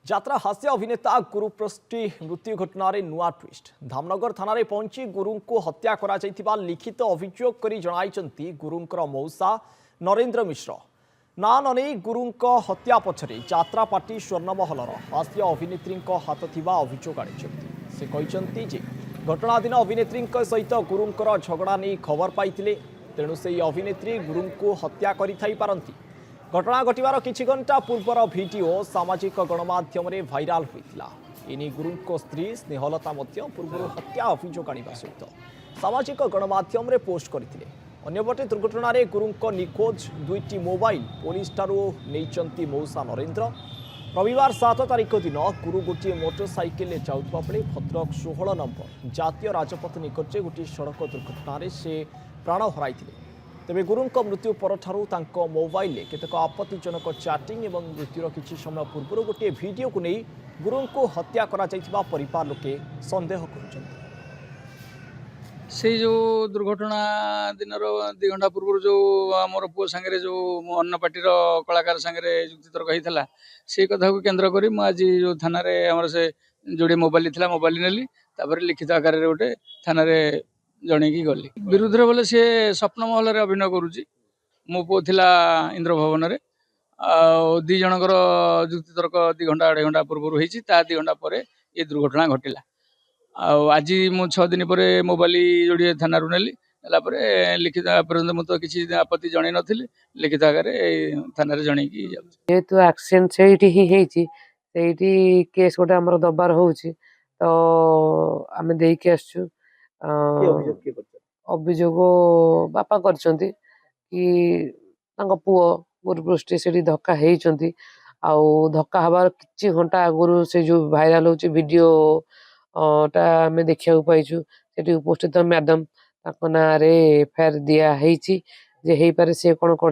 यात्रा हास्य अभिनेता गुरुपृष्टि मृत्यु घटन नुआ ट्विस्ट धामनगर थाना पहुंची गुरु को हत्या करा लिखित अभियोग कर जणाई गुरुंकर मौसा नरेंद्र मिश्र ना नई गुरु हत्या पछरे यात्रा पार्टी स्वर्णमहलर हास्य अभिनेत्री हाथ थिबा अभियोग आनी से कहते जे घटना दिन अभिनेत्री सहित गुरुंकर झगड़ा नहीं खबर पाई तेणु से अभिनेत्री गुरु को हत्या करती घटना घटवार किछि घंटा पूर्वर भिडियो सामाजिक गणमाध्यम भाइराल होता एने गुरु स्त्री स्नेहलता पूर्व हत्या अभियोग आने सहित सामाजिक गणमाध्यम पोस्ट करते अन्यपटे दुर्घटन गुरु निखोज दुईटी मोबाइल पुलिस नहीं मौसा नरेंद्र रविवार 7 तारिख दिन गुरु गोटे मोटरसाइकेल जाऊा बेले भद्रक 16 नंबर जातीय राजपथ निकटे गोटे सड़क दुर्घटन से प्राण हर तेरे गुरु मृत्यु पर मोबाइल केतक आपत्तिजनक चैटिंग और मृत्युर किसी समय पूर्व गोटे भिडियो को नहीं गुरु को हत्या करा परिवार लोके संदेह कर से जो दुर्घटना दिन 2 घंटा पूर्व जो आमर पुओ सांगे जो अन्न पार्टी कलाकार सांगे युक्तितर्क होता से कथा को केन्द्र करी आज जो थाना से जोड़े मोबाइल थी मोबाइल नेली लिखित आकार गोटे थाना जन की गली विरुद्ध बोले सी स्वप्न महल अभिनय करुच्ची मो पु था इंद्र भवन में दी जनकर युक्तितर्क 2 घंटा 2.5 घंटा पूर्व होती 2 घंटा पर ये दुर्घटना घटिला आज मु 6 दिन पर मोबाइल जोड़े थाना नेली लिखित पर्यटन मुझे किसी आपत्ति जन नी लिखित आगे थाना जन जेहेतु एक्सीडेंट से केस गोटे आम दबार हो तो आम देकी आसचु अभियोग बापा कर पुओ गुरुपृष्टि से धक्का होती धक्का हबार किछि घंटा आगु से जो भाइराल हो वीडियो टा आम देखा पाइचु से उपस्थित मैडम ना एफआईआर दिया जे हो पारे सी कौन कर